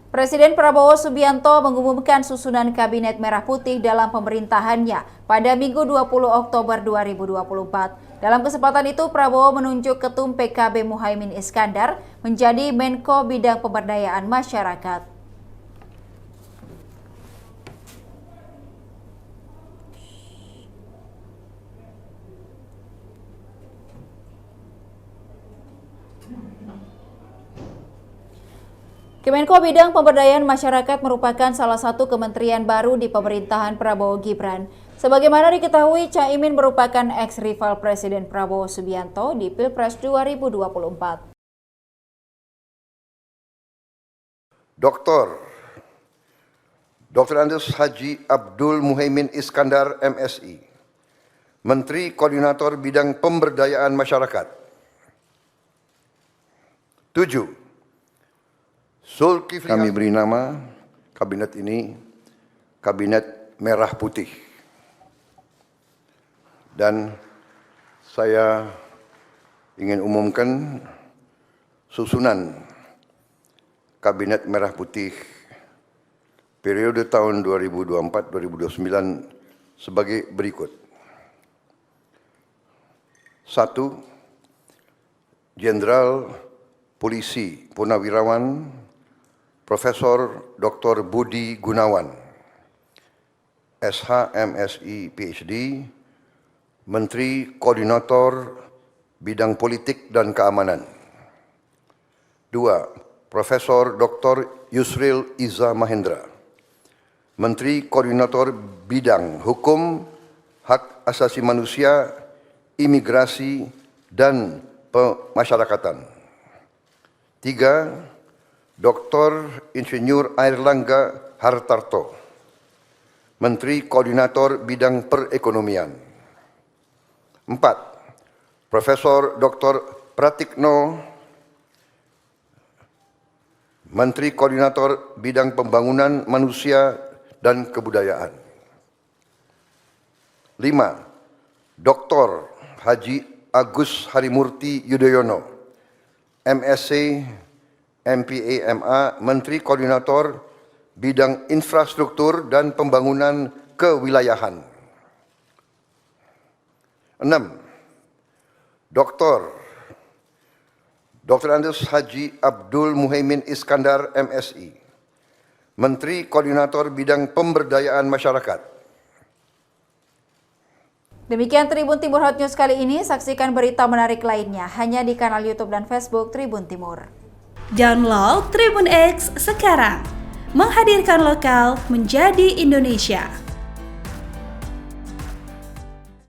Presiden Prabowo Subianto mengumumkan susunan Kabinet Merah Putih dalam pemerintahannya pada Minggu 20 Oktober 2024. Dalam kesempatan itu, Prabowo menunjuk Ketum PKB Muhaimin Iskandar menjadi Menko Bidang Pemberdayaan Masyarakat. Kemenko Bidang Pemberdayaan Masyarakat merupakan salah satu kementerian baru di pemerintahan Prabowo Gibran. Sebagaimana diketahui, Caimin merupakan ex-rival Presiden Prabowo Subianto di Pilpres 2024. Dr. Andes Haji Abdul Muhaimin Iskandar MSI, Menteri Koordinator Bidang Pemberdayaan Masyarakat. 7. Kami beri nama kabinet ini Kabinet Merah Putih. Dan saya ingin umumkan susunan Kabinet Merah Putih periode tahun 2024-2029 sebagai berikut. 1. Jenderal Polisi Purnawirawan Profesor Dr. Budi Gunawan, SH, MSI, PhD, Menteri Koordinator Bidang Politik dan Keamanan. 2. Profesor Dr. Yusril Iza Mahendra, Menteri Koordinator Bidang Hukum, Hak Asasi Manusia, Imigrasi, dan Pemasyarakatan. 3. Dr. Insinyur Airlangga Hartarto, Menteri Koordinator Bidang Perekonomian. 4. Profesor Dr. Pratikno, Menteri Koordinator Bidang Pembangunan Manusia dan Kebudayaan. 5. Dr. Haji Agus Harimurti Yudhoyono, MSc, MPA, MA, Menteri Koordinator Bidang Infrastruktur dan Pembangunan Kewilayahan. 6. Dr. Andes Haji Abdul Muhaimin Iskandar MSI, Menteri Koordinator Bidang Pemberdayaan Masyarakat. Demikian Tribun Timur Hot News kali ini. Saksikan berita menarik lainnya hanya di kanal YouTube dan Facebook Tribun Timur. Download Tribun X sekarang, menghadirkan lokal menjadi Indonesia.